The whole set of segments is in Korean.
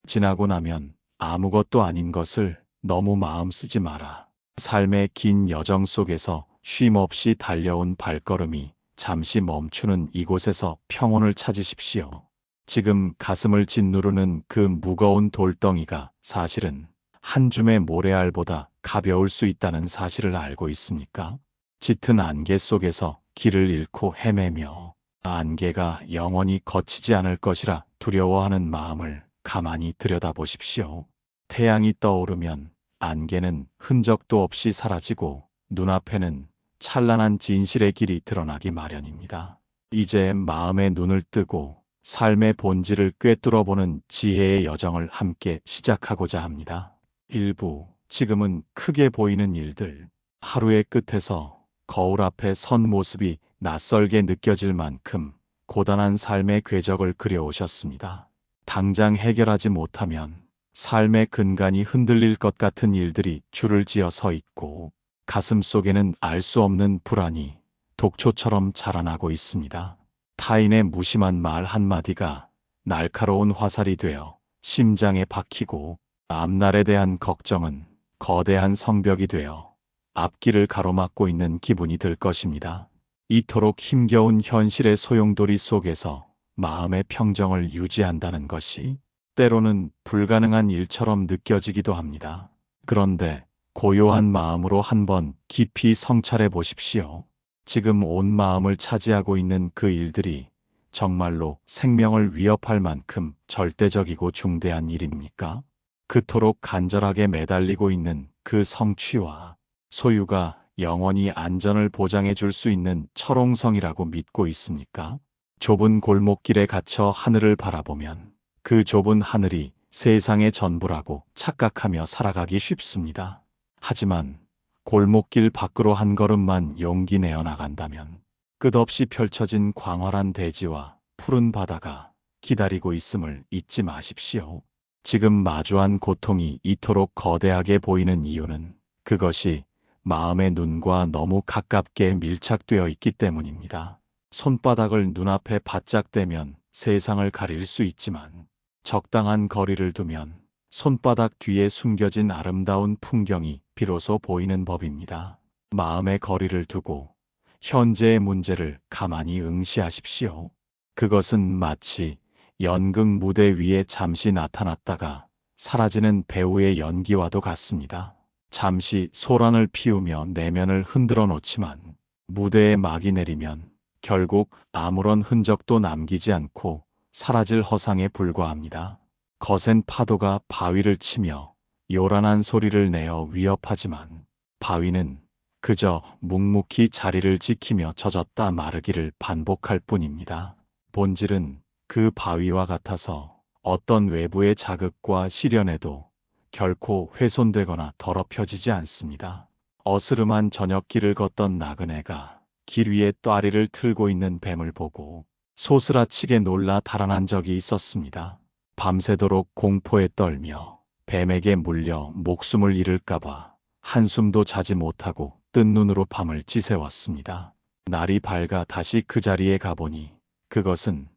지나고 나면 아무것도 아닌 것을 너무 마음 쓰지 마라. 삶의 긴 여정 속에서 쉼 없이 달려온 발걸음이 잠시 멈추는 이곳에서 평온을 찾으십시오. 지금 가슴을 짓누르는 그 무거운 돌덩이가 사실은 한 줌의 모래알보다 가벼울 수 있다는 사실을 알고 있습니까? 짙은 안개 속에서 길을 잃고 헤매며 안개가 영원히 거치지 않을 것이라 두려워하는 마음을 가만히 들여다보십시오. 태양이 떠오르면 안개는 흔적도 없이 사라지고 눈앞에는 찬란한 진실의 길이 드러나기 마련입니다. 이제 마음의 눈을 뜨고 삶의 본질을 꿰뚫어보는 지혜의 여정을 함께 시작하고자 합니다. 일부, 지금은 크게 보이는 일들, 하루의 끝에서 거울 앞에 선 모습이 낯설게 느껴질 만큼 고단한 삶의 궤적을 그려오셨습니다. 당장 해결하지 못하면 삶의 근간이 흔들릴 것 같은 일들이 줄을 지어 서 있고 가슴 속에는 알 수 없는 불안이 독초처럼 자라나고 있습니다. 타인의 무심한 말 한마디가 날카로운 화살이 되어 심장에 박히고 앞날에 대한 걱정은 거대한 성벽이 되어 앞길을 가로막고 있는 기분이 들 것입니다. 이토록 힘겨운 현실의 소용돌이 속에서 마음의 평정을 유지한다는 것이 때로는 불가능한 일처럼 느껴지기도 합니다. 그런데 고요한 마음으로 한번 깊이 성찰해 보십시오. 지금 온 마음을 차지하고 있는 그 일들이 정말로 생명을 위협할 만큼 절대적이고 중대한 일입니까? 그토록 간절하게 매달리고 있는 그 성취와 소유가 영원히 안전을 보장해 줄 수 있는 철옹성이라고 믿고 있습니까? 좁은 골목길에 갇혀 하늘을 바라보면 그 좁은 하늘이 세상의 전부라고 착각하며 살아가기 쉽습니다. 하지만 골목길 밖으로 한 걸음만 용기 내어 나간다면 끝없이 펼쳐진 광활한 대지와 푸른 바다가 기다리고 있음을 잊지 마십시오. 지금 마주한 고통이 이토록 거대하게 보이는 이유는 그것이 마음의 눈과 너무 가깝게 밀착되어 있기 때문입니다. 손바닥을 눈앞에 바짝 대면 세상을 가릴 수 있지만 적당한 거리를 두면 손바닥 뒤에 숨겨진 아름다운 풍경이 비로소 보이는 법입니다. 마음의 거리를 두고 현재의 문제를 가만히 응시하십시오. 그것은 마치 연극 무대 위에 잠시 나타났다가 사라지는 배우의 연기와도 같습니다. 잠시 소란을 피우며 내면을 흔들어 놓지만 무대에 막이 내리면 결국 아무런 흔적도 남기지 않고 사라질 허상에 불과합니다. 거센 파도가 바위를 치며 요란한 소리를 내어 위협하지만 바위는 그저 묵묵히 자리를 지키며 젖었다 마르기를 반복할 뿐입니다. 본질은 그 바위와 같아서 어떤 외부의 자극과 시련에도 결코 훼손되거나 더럽혀지지 않습니다. 어스름한 저녁길을 걷던 나그네가 길 위에 또아리를 틀고 있는 뱀을 보고 소스라치게 놀라 달아난 적이 있었습니다. 밤새도록 공포에 떨며 뱀에게 물려 목숨을 잃을까봐 한숨도 자지 못하고 뜬 눈으로 밤을 지새웠습니다. 날이 밝아 다시 그 자리에 가보니 그것은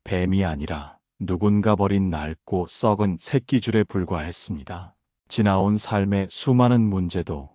뱀이 아니라 누군가 버린 낡고 썩은 새끼줄에 불과했습니다. 지나온 삶의 수많은 문제도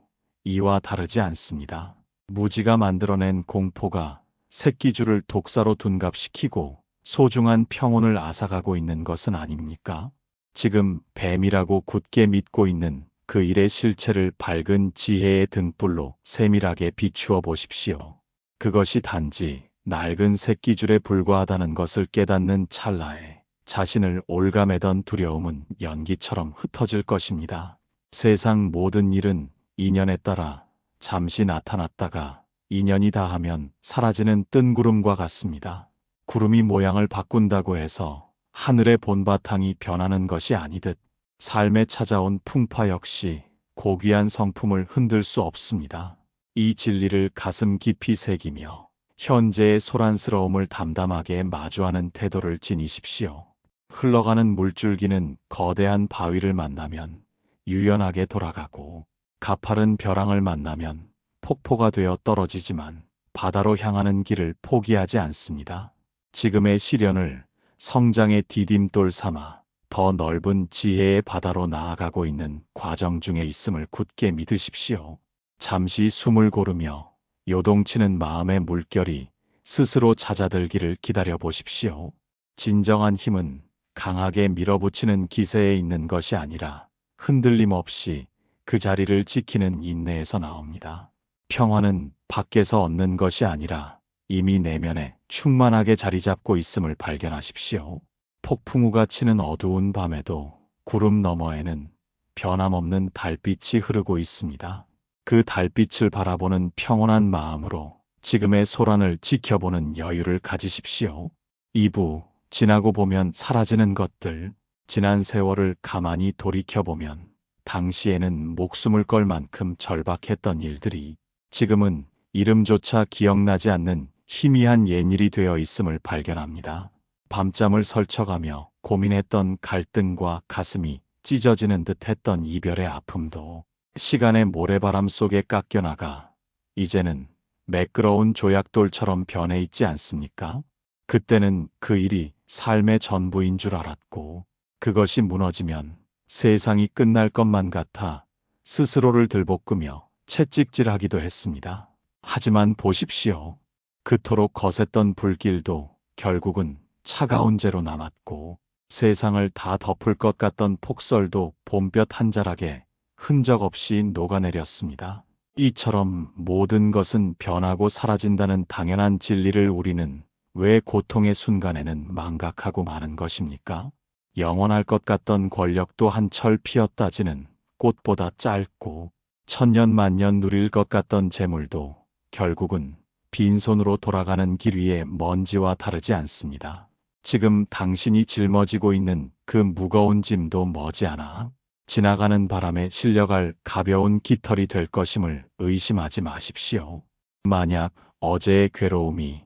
이와 다르지 않습니다. 무지가 만들어낸 공포가 새끼줄을 독사로 둔갑시키고 소중한 평온을 앗아가고 있는 것은 아닙니까? 지금 뱀이라고 굳게 믿고 있는 그 일의 실체를 밝은 지혜의 등불로 세밀하게 비추어 보십시오. 그것이 단지 낡은 새끼줄에 불과하다는 것을 깨닫는 찰나에 자신을 올가매던 두려움은 연기처럼 흩어질 것입니다. 세상 모든 일은 인연에 따라 잠시 나타났다가 인연이 다하면 사라지는 뜬구름과 같습니다. 구름이 모양을 바꾼다고 해서 하늘의 본바탕이 변하는 것이 아니듯 삶에 찾아온 풍파 역시 고귀한 성품을 흔들 수 없습니다. 이 진리를 가슴 깊이 새기며 현재의 소란스러움을 담담하게 마주하는 태도를 지니십시오. 흘러가는 물줄기는 거대한 바위를 만나면 유연하게 돌아가고 가파른 벼랑을 만나면 폭포가 되어 떨어지지만 바다로 향하는 길을 포기하지 않습니다. 지금의 시련을 성장의 디딤돌 삼아 더 넓은 지혜의 바다로 나아가고 있는 과정 중에 있음을 굳게 믿으십시오. 잠시 숨을 고르며 요동치는 마음의 물결이 스스로 찾아들기를 기다려 보십시오. 진정한 힘은 강하게 밀어붙이는 기세에 있는 것이 아니라 흔들림 없이 그 자리를 지키는 인내에서 나옵니다. 평화는 밖에서 얻는 것이 아니라 이미 내면에 충만하게 자리 잡고 있음을 발견하십시오. 폭풍우가 치는 어두운 밤에도 구름 너머에는 변함없는 달빛이 흐르고 있습니다. 그 달빛을 바라보는 평온한 마음으로 지금의 소란을 지켜보는 여유를 가지십시오. 2부, 지나고 보면 사라지는 것들. 지난 세월을 가만히 돌이켜보면 당시에는 목숨을 걸 만큼 절박했던 일들이 지금은 이름조차 기억나지 않는 희미한 옛일이 되어 있음을 발견합니다. 밤잠을 설쳐가며 고민했던 갈등과 가슴이 찢어지는 듯 했던 이별의 아픔도 시간의 모래바람 속에 깎여나가 이제는 매끄러운 조약돌처럼 변해 있지 않습니까? 그때는 그 일이 삶의 전부인 줄 알았고 그것이 무너지면 세상이 끝날 것만 같아 스스로를 들볶으며 채찍질하기도 했습니다. 하지만 보십시오. 그토록 거셌던 불길도 결국은 차가운 재로 남았고 세상을 다 덮을 것 같던 폭설도 봄볕 한 자락에 흔적 없이 녹아내렸습니다. 이처럼 모든 것은 변하고 사라진다는 당연한 진리를 우리는 왜 고통의 순간에는 망각하고 마는 것입니까? 영원할 것 같던 권력도 한철 피었다지는 꽃보다 짧고 천년만년 누릴 것 같던 재물도 결국은 빈손으로 돌아가는 길 위의 먼지와 다르지 않습니다. 지금 당신이 짊어지고 있는 그 무거운 짐도 머지않아 지나가는 바람에 실려갈 가벼운 깃털이 될 것임을 의심하지 마십시오. 만약 어제의 괴로움이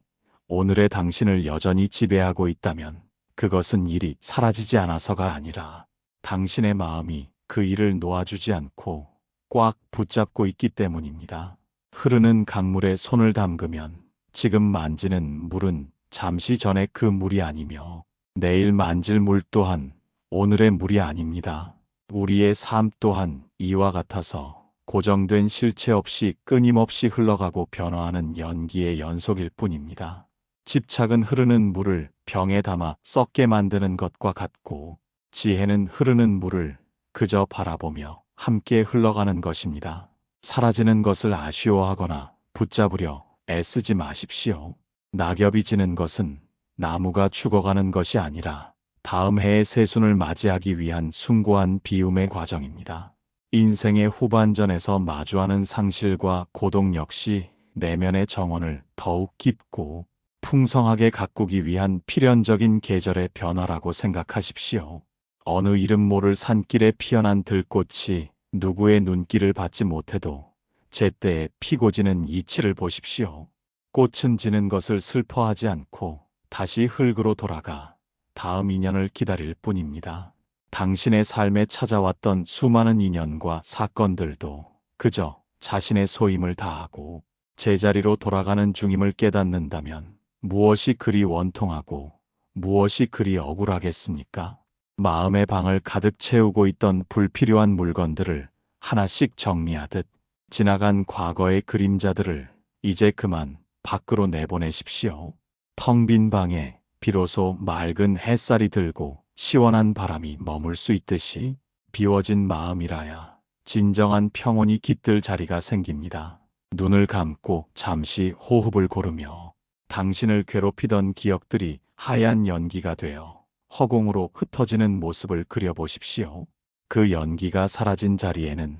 오늘의 당신을 여전히 지배하고 있다면 그것은 일이 사라지지 않아서가 아니라 당신의 마음이 그 일을 놓아주지 않고 꽉 붙잡고 있기 때문입니다. 흐르는 강물에 손을 담그면 지금 만지는 물은 잠시 전에 그 물이 아니며 내일 만질 물 또한 오늘의 물이 아닙니다. 우리의 삶 또한 이와 같아서 고정된 실체 없이 끊임없이 흘러가고 변화하는 연기의 연속일 뿐입니다. 집착은 흐르는 물을 병에 담아 썩게 만드는 것과 같고 지혜는 흐르는 물을 그저 바라보며 함께 흘러가는 것입니다. 사라지는 것을 아쉬워하거나 붙잡으려 애쓰지 마십시오. 낙엽이 지는 것은 나무가 죽어가는 것이 아니라 다음 해의 새순을 맞이하기 위한 숭고한 비움의 과정입니다. 인생의 후반전에서 마주하는 상실과 고독 역시 내면의 정원을 더욱 깊고 풍성하게 가꾸기 위한 필연적인 계절의 변화라고 생각하십시오. 어느 이름 모를 산길에 피어난 들꽃이 누구의 눈길을 받지 못해도 제때에 피고 지는 이치를 보십시오. 꽃은 지는 것을 슬퍼하지 않고 다시 흙으로 돌아가 다음 인연을 기다릴 뿐입니다. 당신의 삶에 찾아왔던 수많은 인연과 사건들도 그저 자신의 소임을 다하고 제자리로 돌아가는 중임을 깨닫는다면 무엇이 그리 원통하고 무엇이 그리 억울하겠습니까? 마음의 방을 가득 채우고 있던 불필요한 물건들을 하나씩 정리하듯 지나간 과거의 그림자들을 이제 그만 밖으로 내보내십시오. 텅 빈 방에 비로소 맑은 햇살이 들고 시원한 바람이 머물 수 있듯이 비워진 마음이라야 진정한 평온이 깃들 자리가 생깁니다. 눈을 감고 잠시 호흡을 고르며 당신을 괴롭히던 기억들이 하얀 연기가 되어 허공으로 흩어지는 모습을 그려보십시오. 그 연기가 사라진 자리에는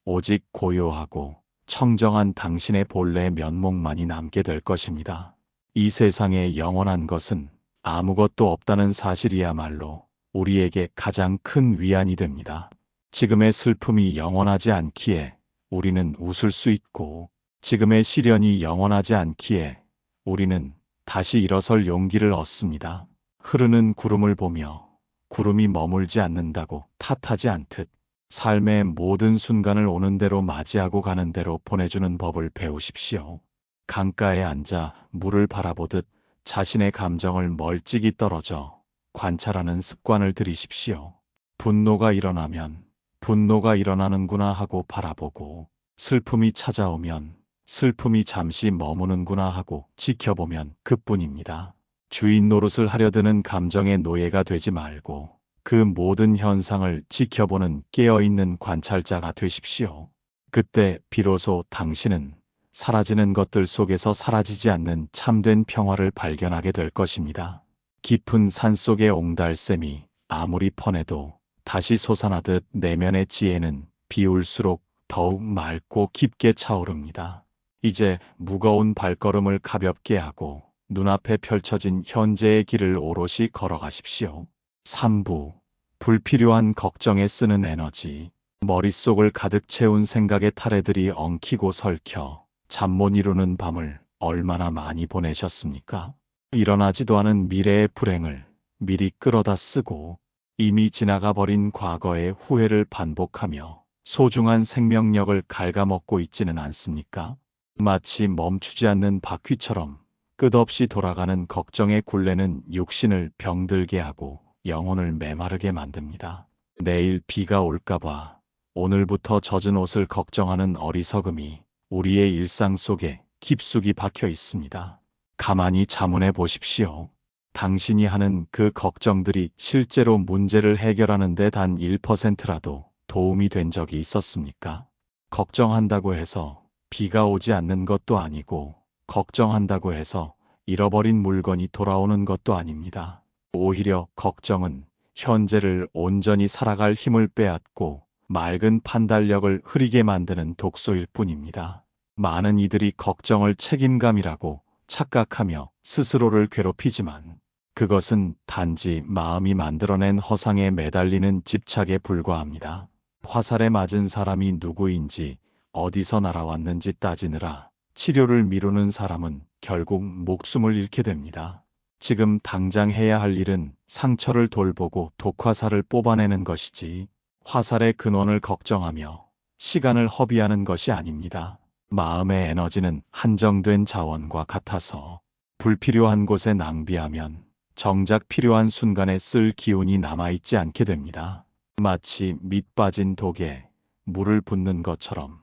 오직 고요하고 청정한 당신의 본래 면목만이 남게 될 것입니다. 이 세상에 영원한 것은 아무것도 없다는 사실이야말로 우리에게 가장 큰 위안이 됩니다. 지금의 슬픔이 영원하지 않기에 우리는 웃을 수 있고 지금의 시련이 영원하지 않기에 우리는 다시 일어설 용기를 얻습니다. 흐르는 구름을 보며 구름이 머물지 않는다고 탓하지 않듯 삶의 모든 순간을 오는 대로 맞이하고 가는 대로 보내주는 법을 배우십시오. 강가에 앉아 물을 바라보듯 자신의 감정을 멀찍이 떨어져 관찰하는 습관을 들이십시오. 분노가 일어나면 분노가 일어나는구나 하고 바라보고, 슬픔이 찾아오면 슬픔이 잠시 머무는구나 하고 지켜보면 그뿐입니다. 주인 노릇을 하려 드는 감정의 노예가 되지 말고 그 모든 현상을 지켜보는 깨어있는 관찰자가 되십시오. 그때 비로소 당신은 사라지는 것들 속에서 사라지지 않는 참된 평화를 발견하게 될 것입니다. 깊은 산속의 옹달샘이 아무리 퍼내도 다시 솟아나듯 내면의 지혜는 비울수록 더욱 맑고 깊게 차오릅니다. 이제 무거운 발걸음을 가볍게 하고 눈앞에 펼쳐진 현재의 길을 오롯이 걸어가십시오. 3부. 불필요한 걱정에 쓰는 에너지. 머릿속을 가득 채운 생각의 타래들이 엉키고 설켜 잠 못 이루는 밤을 얼마나 많이 보내셨습니까? 일어나지도 않은 미래의 불행을 미리 끌어다 쓰고 이미 지나가 버린 과거의 후회를 반복하며 소중한 생명력을 갉아먹고 있지는 않습니까? 마치 멈추지 않는 바퀴처럼 끝없이 돌아가는 걱정의 굴레는 육신을 병들게 하고 영혼을 메마르게 만듭니다. 내일 비가 올까봐 오늘부터 젖은 옷을 걱정하는 어리석음이 우리의 일상 속에 깊숙이 박혀 있습니다. 가만히 자문해 보십시오. 당신이 하는 그 걱정들이 실제로 문제를 해결하는 데 단 1%라도 도움이 된 적이 있었습니까? 걱정한다고 해서 비가 오지 않는 것도 아니고, 걱정한다고 해서 잃어버린 물건이 돌아오는 것도 아닙니다. 오히려 걱정은 현재를 온전히 살아갈 힘을 빼앗고 맑은 판단력을 흐리게 만드는 독소일 뿐입니다. 많은 이들이 걱정을 책임감이라고 착각하며 스스로를 괴롭히지만 그것은 단지 마음이 만들어낸 허상에 매달리는 집착에 불과합니다. 화살에 맞은 사람이 누구인지 어디서 날아왔는지 따지느라 치료를 미루는 사람은 결국 목숨을 잃게 됩니다. 지금 당장 해야 할 일은 상처를 돌보고 독화살을 뽑아내는 것이지 화살의 근원을 걱정하며 시간을 허비하는 것이 아닙니다. 마음의 에너지는 한정된 자원과 같아서 불필요한 곳에 낭비하면 정작 필요한 순간에 쓸 기운이 남아있지 않게 됩니다. 마치 밑 빠진 독에 물을 붓는 것처럼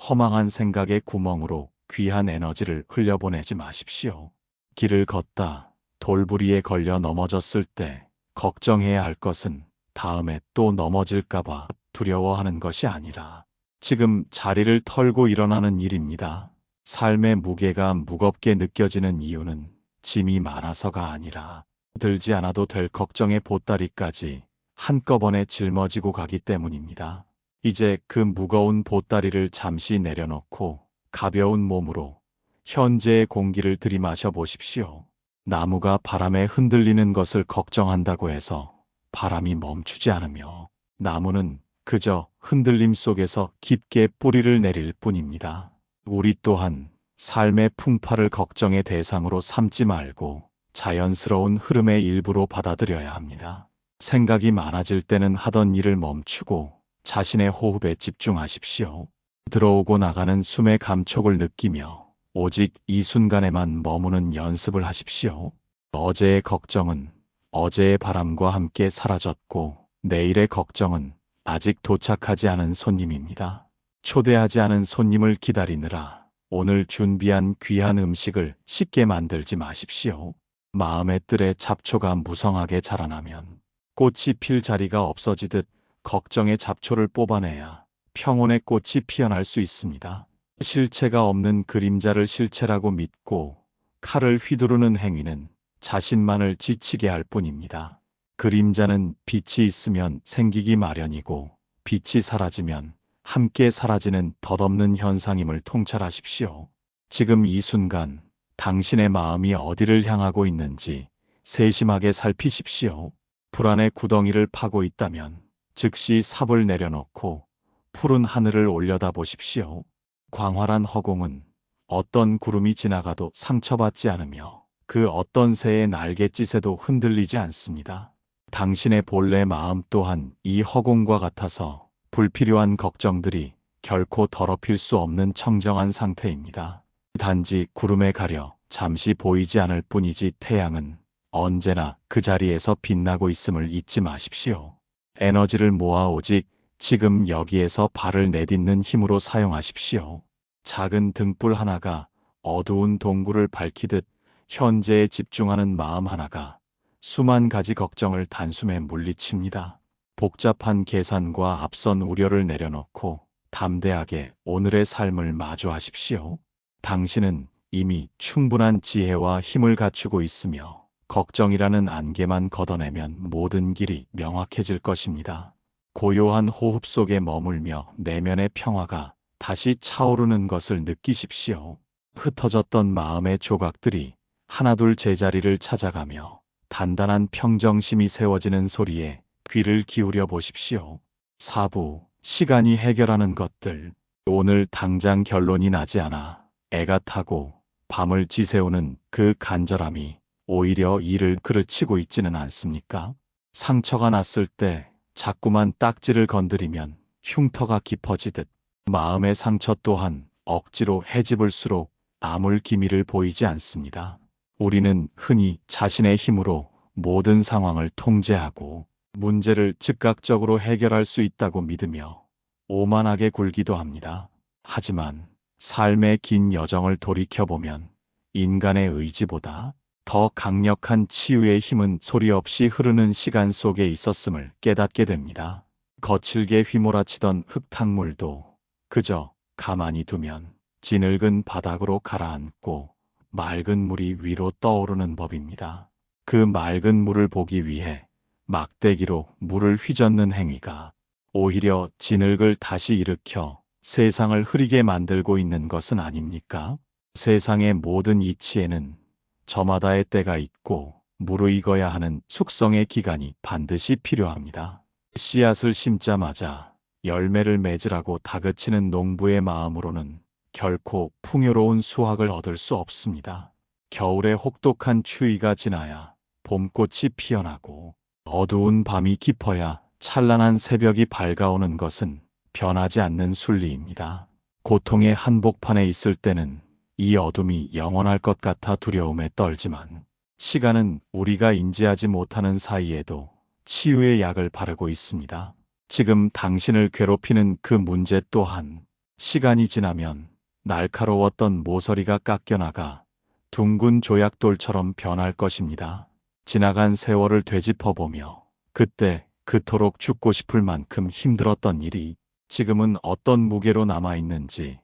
허망한 생각의 구멍으로 귀한 에너지를 흘려보내지 마십시오. 길을 걷다 돌부리에 걸려 넘어졌을 때 걱정해야 할 것은 다음에 또 넘어질까봐 두려워하는 것이 아니라 지금 자리를 털고 일어나는 일입니다. 삶의 무게가 무겁게 느껴지는 이유는 짐이 많아서가 아니라 들지 않아도 될 걱정의 보따리까지 한꺼번에 짊어지고 가기 때문입니다. 이제 그 무거운 보따리를 잠시 내려놓고 가벼운 몸으로 현재의 공기를 들이마셔 보십시오. 나무가 바람에 흔들리는 것을 걱정한다고 해서 바람이 멈추지 않으며 나무는 그저 흔들림 속에서 깊게 뿌리를 내릴 뿐입니다. 우리 또한 삶의 풍파를 걱정의 대상으로 삼지 말고 자연스러운 흐름의 일부로 받아들여야 합니다. 생각이 많아질 때는 하던 일을 멈추고 자신의 호흡에 집중하십시오. 들어오고 나가는 숨의 감촉을 느끼며 오직 이 순간에만 머무는 연습을 하십시오. 어제의 걱정은 어제의 바람과 함께 사라졌고 내일의 걱정은 아직 도착하지 않은 손님입니다. 초대하지 않은 손님을 기다리느라 오늘 준비한 귀한 음식을 쉽게 만들지 마십시오. 마음의 뜰에 잡초가 무성하게 자라나면 꽃이 필 자리가 없어지듯 걱정의 잡초를 뽑아내야 평온의 꽃이 피어날 수 있습니다. 실체가 없는 그림자를 실체라고 믿고 칼을 휘두르는 행위는 자신만을 지치게 할 뿐입니다. 그림자는 빛이 있으면 생기기 마련이고 빛이 사라지면 함께 사라지는 덧없는 현상임을 통찰하십시오. 지금 이 순간 당신의 마음이 어디를 향하고 있는지 세심하게 살피십시오. 불안의 구덩이를 파고 있다면 즉시 삽을 내려놓고 푸른 하늘을 올려다 보십시오. 광활한 허공은 어떤 구름이 지나가도 상처받지 않으며 그 어떤 새의 날갯짓에도 흔들리지 않습니다. 당신의 본래 마음 또한 이 허공과 같아서 불필요한 걱정들이 결코 더럽힐 수 없는 청정한 상태입니다. 단지 구름에 가려 잠시 보이지 않을 뿐이지 태양은 언제나 그 자리에서 빛나고 있음을 잊지 마십시오. 에너지를 모아 오직 지금 여기에서 발을 내딛는 힘으로 사용하십시오. 작은 등불 하나가 어두운 동굴을 밝히듯 현재에 집중하는 마음 하나가 수만 가지 걱정을 단숨에 물리칩니다. 복잡한 계산과 앞선 우려를 내려놓고 담대하게 오늘의 삶을 마주하십시오. 당신은 이미 충분한 지혜와 힘을 갖추고 있으며 걱정이라는 안개만 걷어내면 모든 길이 명확해질 것입니다. 고요한 호흡 속에 머물며 내면의 평화가 다시 차오르는 것을 느끼십시오. 흩어졌던 마음의 조각들이 하나둘 제자리를 찾아가며 단단한 평정심이 세워지는 소리에 귀를 기울여 보십시오. 사부, 시간이 해결하는 것들. 오늘 당장 결론이 나지 않아 애가 타고 밤을 지새우는 그 간절함이 오히려 일을 그르치고 있지는 않습니까? 상처가 났을 때 자꾸만 딱지를 건드리면 흉터가 깊어지듯 마음의 상처 또한 억지로 헤집을수록 아물 기미를 보이지 않습니다. 우리는 흔히 자신의 힘으로 모든 상황을 통제하고 문제를 즉각적으로 해결할 수 있다고 믿으며 오만하게 굴기도 합니다. 하지만 삶의 긴 여정을 돌이켜보면 인간의 의지보다 더 강력한 치유의 힘은 소리 없이 흐르는 시간 속에 있었음을 깨닫게 됩니다. 거칠게 휘몰아치던 흙탕물도 그저 가만히 두면 지늙은 바닥으로 가라앉고 맑은 물이 위로 떠오르는 법입니다. 그 맑은 물을 보기 위해 막대기로 물을 휘젓는 행위가 오히려 진흙을 다시 일으켜 세상을 흐리게 만들고 있는 것은 아닙니까? 세상의 모든 이치에는 저마다의 때가 있고 무르익어야 하는 숙성의 기간이 반드시 필요합니다. 씨앗을 심자마자 열매를 맺으라고 다그치는 농부의 마음으로는 결코 풍요로운 수확을 얻을 수 없습니다. 겨울의 혹독한 추위가 지나야 봄꽃이 피어나고 어두운 밤이 깊어야 찬란한 새벽이 밝아오는 것은 변하지 않는 순리입니다. 고통의 한복판에 있을 때는 이 어둠이 영원할 것 같아 두려움에 떨지만 시간은 우리가 인지하지 못하는 사이에도 치유의 약을 바르고 있습니다. 지금 당신을 괴롭히는 그 문제 또한 시간이 지나면 날카로웠던 모서리가 깎여나가 둥근 조약돌처럼 변할 것입니다. 지나간 세월을 되짚어보며 그때 그토록 죽고 싶을 만큼 힘들었던 일이 지금은 어떤 무게로 남아있는지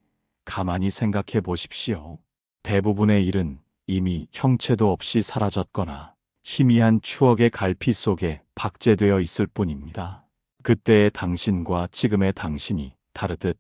가만히 생각해 보십시오. 대부분의 일은 이미 형체도 없이 사라졌거나 희미한 추억의 갈피 속에 박제되어 있을 뿐입니다. 그때의 당신과 지금의 당신이 다르듯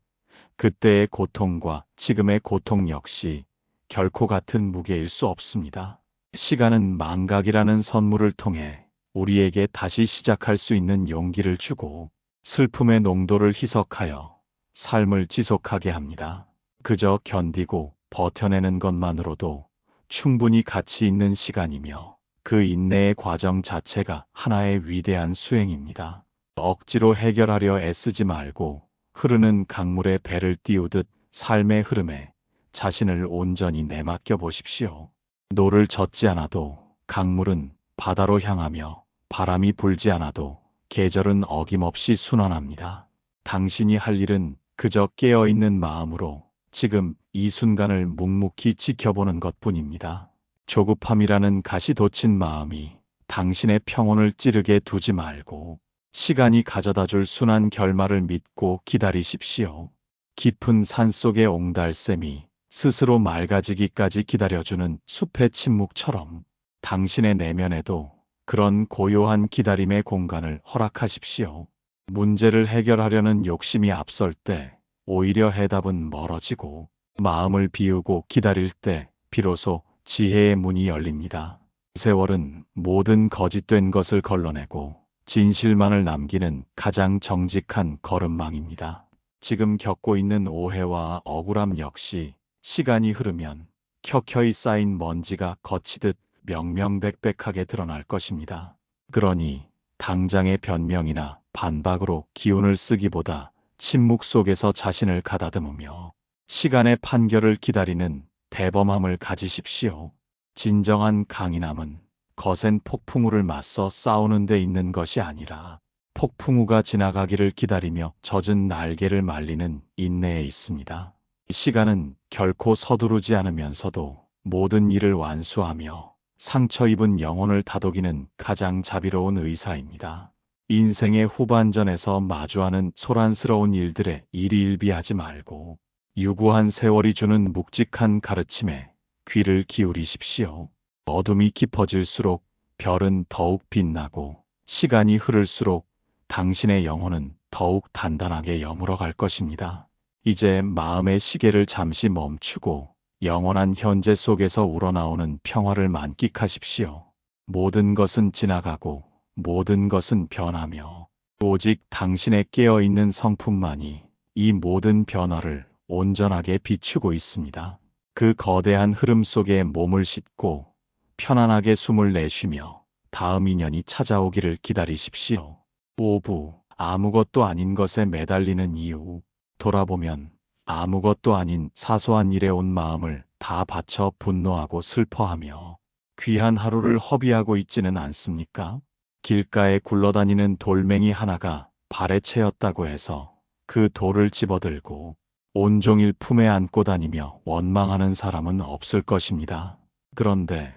그때의 고통과 지금의 고통 역시 결코 같은 무게일 수 없습니다. 시간은 망각이라는 선물을 통해 우리에게 다시 시작할 수 있는 용기를 주고 슬픔의 농도를 희석하여 삶을 지속하게 합니다. 그저 견디고 버텨내는 것만으로도 충분히 가치 있는 시간이며 그 인내의 과정 자체가 하나의 위대한 수행입니다. 억지로 해결하려 애쓰지 말고 흐르는 강물에 배를 띄우듯 삶의 흐름에 자신을 온전히 내맡겨 보십시오. 노를 젓지 않아도 강물은 바다로 향하며 바람이 불지 않아도 계절은 어김없이 순환합니다. 당신이 할 일은 그저 깨어있는 마음으로 지금 이 순간을 묵묵히 지켜보는 것뿐입니다. 조급함이라는 가시 돋친 마음이 당신의 평온을 찌르게 두지 말고 시간이 가져다줄 순한 결말을 믿고 기다리십시오. 깊은 산속의 옹달샘이 스스로 맑아지기까지 기다려주는 숲의 침묵처럼 당신의 내면에도 그런 고요한 기다림의 공간을 허락하십시오. 문제를 해결하려는 욕심이 앞설 때 오히려 해답은 멀어지고 마음을 비우고 기다릴 때 비로소 지혜의 문이 열립니다. 세월은 모든 거짓된 것을 걸러내고 진실만을 남기는 가장 정직한 걸음망입니다. 지금 겪고 있는 오해와 억울함 역시 시간이 흐르면 켜켜이 쌓인 먼지가 거치듯 명명백백하게 드러날 것입니다. 그러니 당장의 변명이나 반박으로 기운을 쓰기보다 침묵 속에서 자신을 가다듬으며 시간의 판결을 기다리는 대범함을 가지십시오. 진정한 강인함은 거센 폭풍우를 맞서 싸우는 데 있는 것이 아니라 폭풍우가 지나가기를 기다리며 젖은 날개를 말리는 인내에 있습니다. 시간은 결코 서두르지 않으면서도 모든 일을 완수하며 상처 입은 영혼을 다독이는 가장 자비로운 의사입니다. 인생의 후반전에서 마주하는 소란스러운 일들에 일희일비하지 말고 유구한 세월이 주는 묵직한 가르침에 귀를 기울이십시오. 어둠이 깊어질수록 별은 더욱 빛나고 시간이 흐를수록 당신의 영혼은 더욱 단단하게 여물어 갈 것입니다. 이제 마음의 시계를 잠시 멈추고 영원한 현재 속에서 우러나오는 평화를 만끽하십시오. 모든 것은 지나가고 모든 것은 변하며 오직 당신의 깨어있는 성품만이 이 모든 변화를 온전하게 비추고 있습니다. 그 거대한 흐름 속에 몸을 싣고 편안하게 숨을 내쉬며 다음 인연이 찾아오기를 기다리십시오. 5부 아무것도 아닌 것에 매달리는 이유. 돌아보면 아무것도 아닌 사소한 일에 온 마음을 다 바쳐 분노하고 슬퍼하며 귀한 하루를 허비하고 있지는 않습니까? 길가에 굴러다니는 돌멩이 하나가 발에 채였다고 해서 그 돌을 집어들고 온종일 품에 안고 다니며 원망하는 사람은 없을 것입니다. 그런데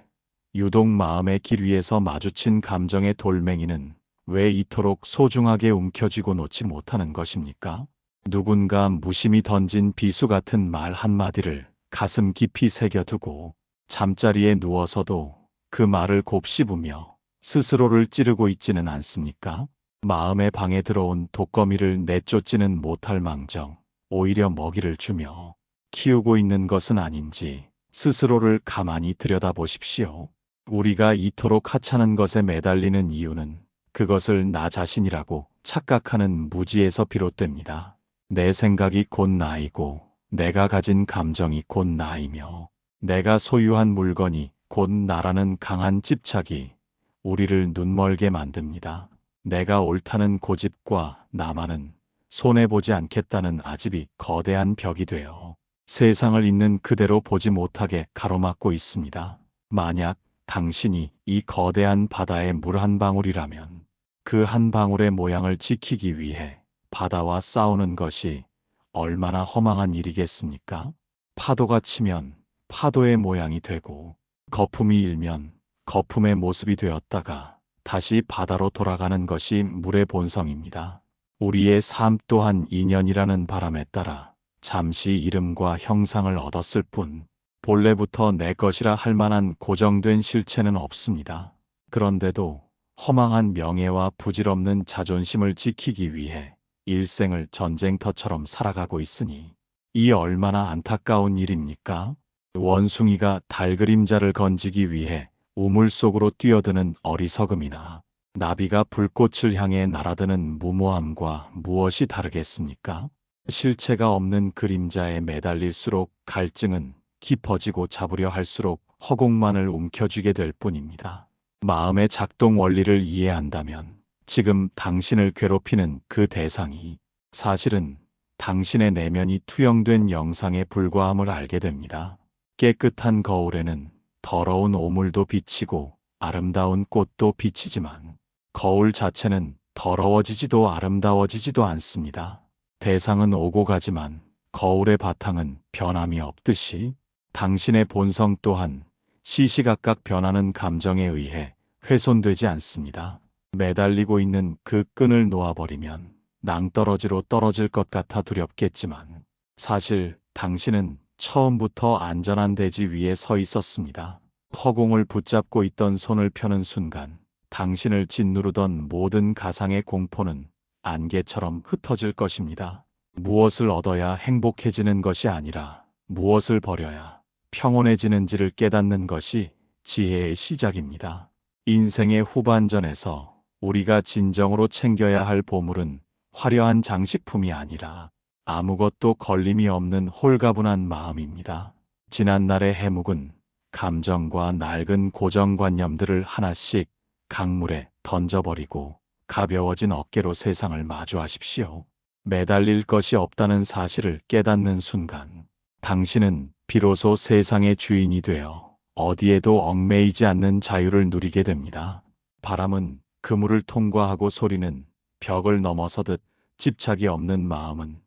유독 마음의 길 위에서 마주친 감정의 돌멩이는 왜 이토록 소중하게 움켜쥐고 놓지 못하는 것입니까? 누군가 무심히 던진 비수 같은 말 한마디를 가슴 깊이 새겨두고 잠자리에 누워서도 그 말을 곱씹으며 스스로를 찌르고 있지는 않습니까? 마음의 방에 들어온 독거미를 내쫓지는 못할 망정 오히려 먹이를 주며 키우고 있는 것은 아닌지 스스로를 가만히 들여다보십시오. 우리가 이토록 하찮은 것에 매달리는 이유는 그것을 나 자신이라고 착각하는 무지에서 비롯됩니다. 내 생각이 곧 나이고 내가 가진 감정이 곧 나이며 내가 소유한 물건이 곧 나라는 강한 집착이 우리를 눈멀게 만듭니다. 내가 옳다는 고집과 나만은 손해보지 않겠다는 아집이 거대한 벽이 되어 세상을 있는 그대로 보지 못하게 가로막고 있습니다. 만약 당신이 이 거대한 바다의 물 한 방울이라면 그 한 방울의 모양을 지키기 위해 바다와 싸우는 것이 얼마나 허망한 일이겠습니까? 파도가 치면 파도의 모양이 되고 거품이 일면 거품의 모습이 되었다가 다시 바다로 돌아가는 것이 물의 본성입니다. 우리의 삶 또한 인연이라는 바람에 따라 잠시 이름과 형상을 얻었을 뿐 본래부터 내 것이라 할 만한 고정된 실체는 없습니다. 그런데도 허망한 명예와 부질없는 자존심을 지키기 위해 일생을 전쟁터처럼 살아가고 있으니 이 얼마나 안타까운 일입니까? 원숭이가 달 그림자를 건지기 위해 우물 속으로 뛰어드는 어리석음이나 나비가 불꽃을 향해 날아드는 무모함과 무엇이 다르겠습니까? 실체가 없는 그림자에 매달릴수록 갈증은 깊어지고 잡으려 할수록 허공만을 움켜쥐게 될 뿐입니다. 마음의 작동 원리를 이해한다면 지금 당신을 괴롭히는 그 대상이 사실은 당신의 내면이 투영된 영상에 불과함을 알게 됩니다. 깨끗한 거울에는 더러운 오물도 비치고 아름다운 꽃도 비치지만 거울 자체는 더러워지지도 아름다워지지도 않습니다. 대상은 오고 가지만 거울의 바탕은 변함이 없듯이 당신의 본성 또한 시시각각 변하는 감정에 의해 훼손되지 않습니다. 매달리고 있는 그 끈을 놓아버리면 낭떠러지로 떨어질 것 같아 두렵겠지만 사실 당신은 처음부터 안전한 대지 위에 서 있었습니다. 허공을 붙잡고 있던 손을 펴는 순간 당신을 짓누르던 모든 가상의 공포는 안개처럼 흩어질 것입니다. 무엇을 얻어야 행복해지는 것이 아니라 무엇을 버려야 평온해지는지를 깨닫는 것이 지혜의 시작입니다. 인생의 후반전에서 우리가 진정으로 챙겨야 할 보물은 화려한 장식품이 아니라 아무것도 걸림이 없는 홀가분한 마음입니다. 지난날의 해묵은 감정과 낡은 고정관념들을 하나씩 강물에 던져버리고 가벼워진 어깨로 세상을 마주하십시오. 매달릴 것이 없다는 사실을 깨닫는 순간 당신은 비로소 세상의 주인이 되어 어디에도 얽매이지 않는 자유를 누리게 됩니다. 바람은 그물을 통과하고 소리는 벽을 넘어서듯 집착이 없는 마음은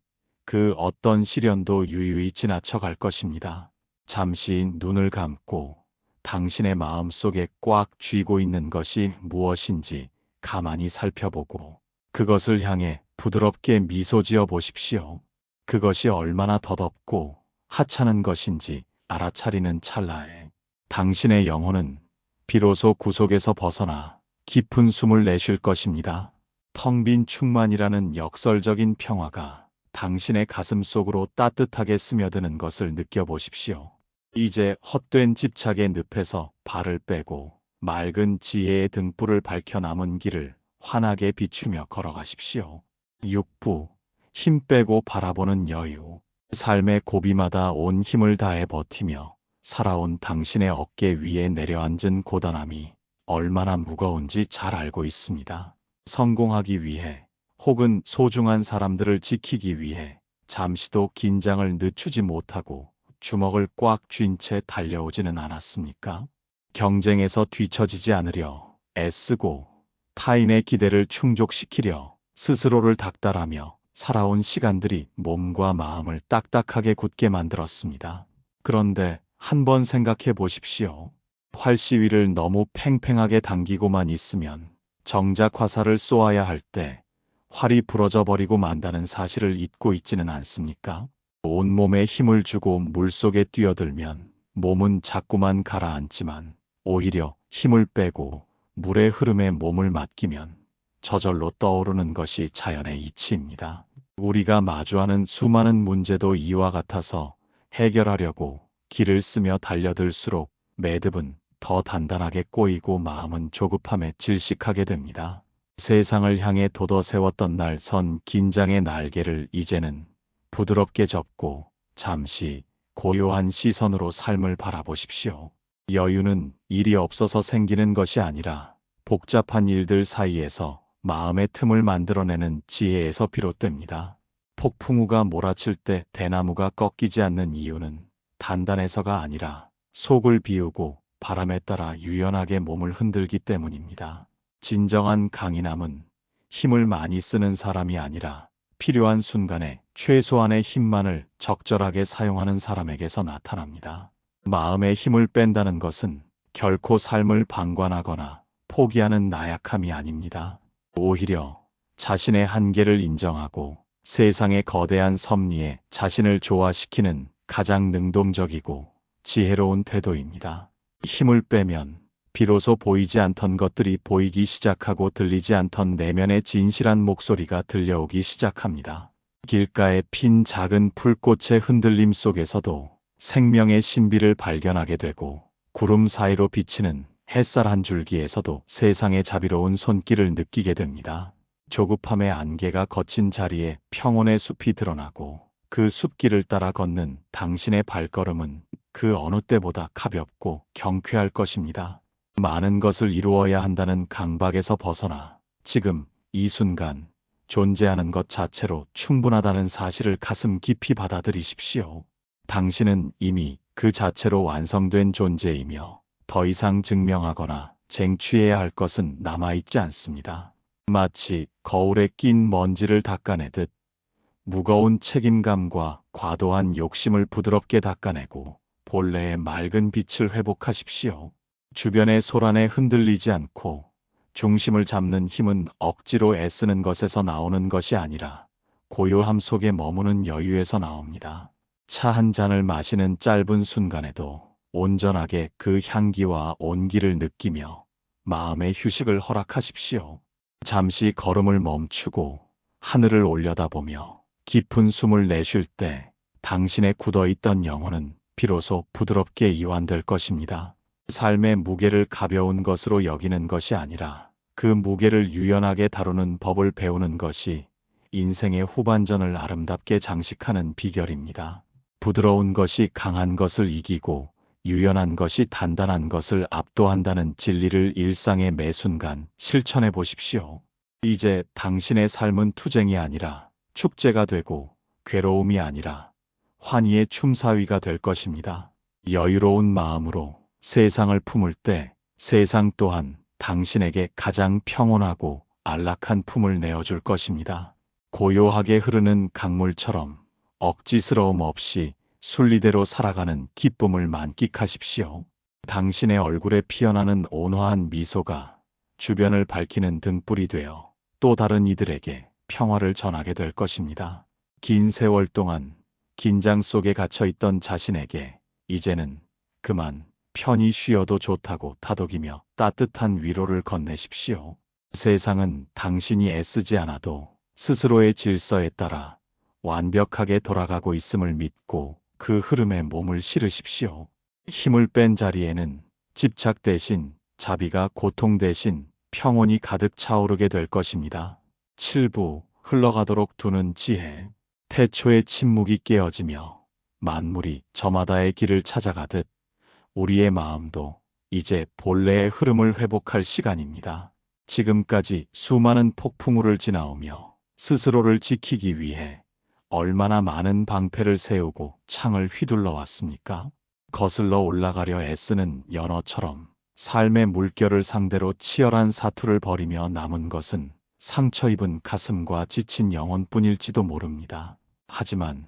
그 어떤 시련도 유유히 지나쳐 갈 것입니다. 잠시 눈을 감고 당신의 마음 속에 꽉 쥐고 있는 것이 무엇인지 가만히 살펴보고 그것을 향해 부드럽게 미소 지어 보십시오. 그것이 얼마나 더덥고 하찮은 것인지 알아차리는 찰나에 당신의 영혼은 비로소 구속에서 벗어나 깊은 숨을 내쉴 것입니다. 텅 빈 충만이라는 역설적인 평화가 당신의 가슴 속으로 따뜻하게 스며드는 것을 느껴보십시오. 이제 헛된 집착의 늪에서 발을 빼고 맑은 지혜의 등불을 밝혀 남은 길을 환하게 비추며 걸어가십시오. 6부 힘 빼고 바라보는 여유. 삶의 고비마다 온 힘을 다해 버티며 살아온 당신의 어깨 위에 내려앉은 고단함이 얼마나 무거운지 잘 알고 있습니다. 성공하기 위해 혹은 소중한 사람들을 지키기 위해 잠시도 긴장을 늦추지 못하고 주먹을 꽉 쥔 채 달려오지는 않았습니까? 경쟁에서 뒤처지지 않으려 애쓰고 타인의 기대를 충족시키려 스스로를 닥달하며 살아온 시간들이 몸과 마음을 딱딱하게 굳게 만들었습니다. 그런데 한번 생각해 보십시오. 활시위를 너무 팽팽하게 당기고만 있으면 정작 화살을 쏘아야 할 때 활이 부러져 버리고 만다는 사실을 잊고 있지는 않습니까? 온몸에 힘을 주고 물속에 뛰어들면 몸은 자꾸만 가라앉지만 오히려 힘을 빼고 물의 흐름에 몸을 맡기면 저절로 떠오르는 것이 자연의 이치입니다. 우리가 마주하는 수많은 문제도 이와 같아서 해결하려고 기를 쓰며 달려들수록 매듭은 더 단단하게 꼬이고 마음은 조급함에 질식하게 됩니다. 세상을 향해 돋아세웠던 날 선 긴장의 날개를 이제는 부드럽게 접고 잠시 고요한 시선으로 삶을 바라보십시오. 여유는 일이 없어서 생기는 것이 아니라 복잡한 일들 사이에서 마음의 틈을 만들어내는 지혜에서 비롯됩니다. 폭풍우가 몰아칠 때 대나무가 꺾이지 않는 이유는 단단해서가 아니라 속을 비우고 바람에 따라 유연하게 몸을 흔들기 때문입니다. 진정한 강인함은 힘을 많이 쓰는 사람이 아니라 필요한 순간에 최소한의 힘만을 적절하게 사용하는 사람에게서 나타납니다. 마음의 힘을 뺀다는 것은 결코 삶을 방관하거나 포기하는 나약함이 아닙니다. 오히려 자신의 한계를 인정하고 세상의 거대한 섭리에 자신을 조화시키는 가장 능동적이고 지혜로운 태도입니다. 힘을 빼면 비로소 보이지 않던 것들이 보이기 시작하고 들리지 않던 내면의 진실한 목소리가 들려오기 시작합니다. 길가에 핀 작은 풀꽃의 흔들림 속에서도 생명의 신비를 발견하게 되고 구름 사이로 비치는 햇살 한 줄기에서도 세상의 자비로운 손길을 느끼게 됩니다. 조급함의 안개가 걷힌 자리에 평온의 숲이 드러나고 그 숲길을 따라 걷는 당신의 발걸음은 그 어느 때보다 가볍고 경쾌할 것입니다. 많은 것을 이루어야 한다는 강박에서 벗어나 지금 이 순간 존재하는 것 자체로 충분하다는 사실을 가슴 깊이 받아들이십시오. 당신은 이미 그 자체로 완성된 존재이며 더 이상 증명하거나 쟁취해야 할 것은 남아있지 않습니다. 마치 거울에 낀 먼지를 닦아내듯 무거운 책임감과 과도한 욕심을 부드럽게 닦아내고 본래의 맑은 빛을 회복하십시오. 주변의 소란에 흔들리지 않고 중심을 잡는 힘은 억지로 애쓰는 것에서 나오는 것이 아니라 고요함 속에 머무는 여유에서 나옵니다. 차 한 잔을 마시는 짧은 순간에도 온전하게 그 향기와 온기를 느끼며 마음의 휴식을 허락하십시오. 잠시 걸음을 멈추고 하늘을 올려다보며 깊은 숨을 내쉴 때 당신의 굳어있던 영혼은 비로소 부드럽게 이완될 것입니다. 삶의 무게를 가벼운 것으로 여기는 것이 아니라 그 무게를 유연하게 다루는 법을 배우는 것이 인생의 후반전을 아름답게 장식하는 비결입니다. 부드러운 것이 강한 것을 이기고 유연한 것이 단단한 것을 압도한다는 진리를 일상의 매 순간 실천해 보십시오. 이제 당신의 삶은 투쟁이 아니라 축제가 되고 괴로움이 아니라 환희의 춤사위가 될 것입니다. 여유로운 마음으로 세상을 품을 때 세상 또한 당신에게 가장 평온하고 안락한 품을 내어줄 것입니다. 고요하게 흐르는 강물처럼 억지스러움 없이 순리대로 살아가는 기쁨을 만끽하십시오. 당신의 얼굴에 피어나는 온화한 미소가 주변을 밝히는 등불이 되어 또 다른 이들에게 평화를 전하게 될 것입니다. 긴 세월 동안 긴장 속에 갇혀있던 자신에게 이제는 그만 편히 쉬어도 좋다고 다독이며 따뜻한 위로를 건네십시오. 세상은 당신이 애쓰지 않아도 스스로의 질서에 따라 완벽하게 돌아가고 있음을 믿고 그 흐름에 몸을 실으십시오. 힘을 뺀 자리에는 집착 대신 자비가 고통 대신 평온이 가득 차오르게 될 것입니다. 7부 흘러가도록 두는 지혜. 태초의 침묵이 깨어지며 만물이 저마다의 길을 찾아가듯 우리의 마음도 이제 본래의 흐름을 회복할 시간입니다. 지금까지 수많은 폭풍우를 지나오며 스스로를 지키기 위해 얼마나 많은 방패를 세우고 창을 휘둘러 왔습니까? 거슬러 올라가려 애쓰는 연어처럼 삶의 물결을 상대로 치열한 사투를 벌이며 남은 것은 상처 입은 가슴과 지친 영혼뿐일지도 모릅니다. 하지만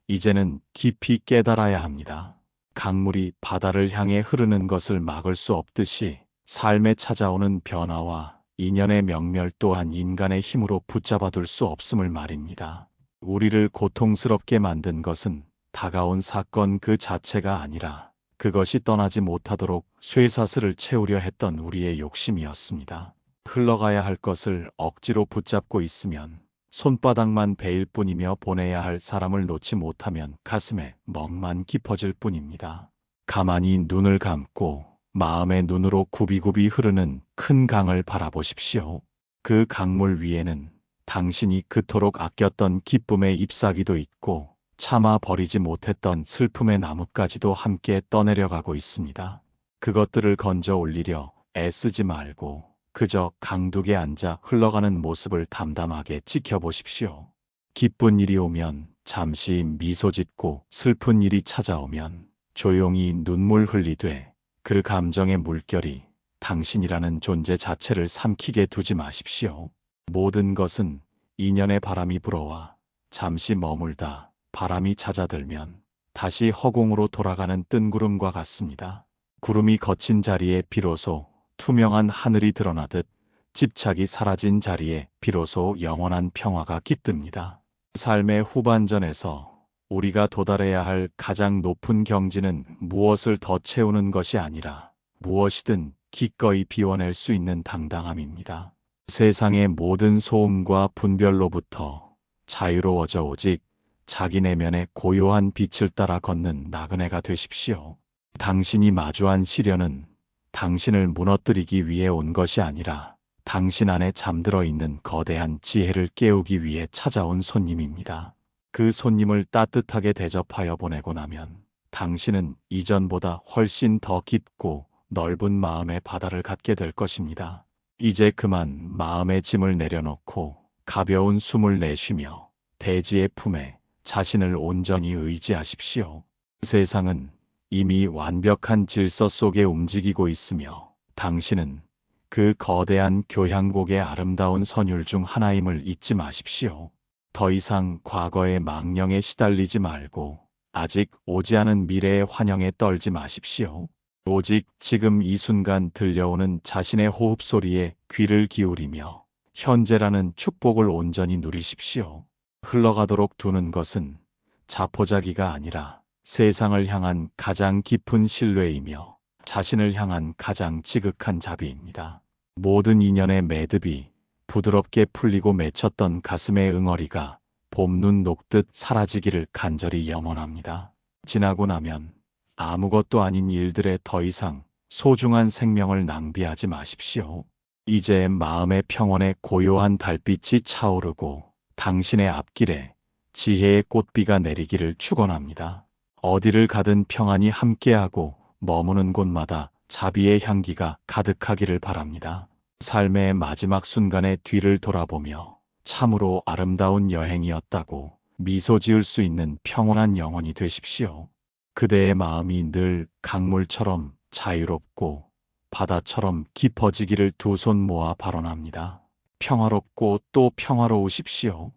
이제는 깊이 깨달아야 합니다. 강물이 바다를 향해 흐르는 것을 막을 수 없듯이 삶에 찾아오는 변화와 인연의 명멸 또한 인간의 힘으로 붙잡아둘 수 없음을 말입니다. 우리를 고통스럽게 만든 것은 다가온 사건 그 자체가 아니라 그것이 떠나지 못하도록 쇠사슬을 채우려 했던 우리의 욕심이었습니다. 흘러가야 할 것을 억지로 붙잡고 있으면 손바닥만 베일 뿐이며 보내야 할 사람을 놓지 못하면 가슴에 멍만 깊어질 뿐입니다. 가만히 눈을 감고 마음의 눈으로 굽이굽이 흐르는 큰 강을 바라보십시오. 그 강물 위에는 당신이 그토록 아꼈던 기쁨의 잎사귀도 있고 참아 버리지 못했던 슬픔의 나뭇가지도 함께 떠내려가고 있습니다. 그것들을 건져 올리려 애쓰지 말고 그저 강둑에 앉아 흘러가는 모습을 담담하게 지켜보십시오. 기쁜 일이 오면 잠시 미소 짓고 슬픈 일이 찾아오면 조용히 눈물 흘리되 그 감정의 물결이 당신이라는 존재 자체를 삼키게 두지 마십시오. 모든 것은 인연의 바람이 불어와 잠시 머물다 바람이 잦아들면 다시 허공으로 돌아가는 뜬구름과 같습니다. 구름이 거친 자리에 비로소 투명한 하늘이 드러나듯 집착이 사라진 자리에 비로소 영원한 평화가 깃듭니다. 삶의 후반전에서 우리가 도달해야 할 가장 높은 경지는 무엇을 더 채우는 것이 아니라 무엇이든 기꺼이 비워낼 수 있는 당당함입니다. 세상의 모든 소음과 분별로부터 자유로워져 오직 자기 내면의 고요한 빛을 따라 걷는 나그네가 되십시오. 당신이 마주한 시련은 당신을 무너뜨리기 위해 온 것이 아니라 당신 안에 잠들어 있는 거대한 지혜를 깨우기 위해 찾아온 손님입니다. 그 손님을 따뜻하게 대접하여 보내고 나면 당신은 이전보다 훨씬 더 깊고 넓은 마음의 바다를 갖게 될 것입니다. 이제 그만 마음의 짐을 내려놓고 가벼운 숨을 내쉬며 대지의 품에 자신을 온전히 의지하십시오. 세상은 이미 완벽한 질서 속에 움직이고 있으며 당신은 그 거대한 교향곡의 아름다운 선율 중 하나임을 잊지 마십시오. 더 이상 과거의 망령에 시달리지 말고 아직 오지 않은 미래의 환영에 떨지 마십시오. 오직 지금 이 순간 들려오는 자신의 호흡 소리에 귀를 기울이며 현재라는 축복을 온전히 누리십시오. 흘러가도록 두는 것은 자포자기가 아니라 세상을 향한 가장 깊은 신뢰이며 자신을 향한 가장 지극한 자비입니다. 모든 인연의 매듭이 부드럽게 풀리고 맺혔던 가슴의 응어리가 봄눈 녹듯 사라지기를 간절히 염원합니다. 지나고 나면 아무것도 아닌 일들에 더 이상 소중한 생명을 낭비하지 마십시오. 이제 마음의 평온에 고요한 달빛이 차오르고 당신의 앞길에 지혜의 꽃비가 내리기를 축원합니다. 어디를 가든 평안이 함께하고 머무는 곳마다 자비의 향기가 가득하기를 바랍니다. 삶의 마지막 순간에 뒤를 돌아보며 참으로 아름다운 여행이었다고 미소 지을 수 있는 평온한 영혼이 되십시오. 그대의 마음이 늘 강물처럼 자유롭고 바다처럼 깊어지기를 두 손 모아 발언합니다. 평화롭고 또 평화로우십시오.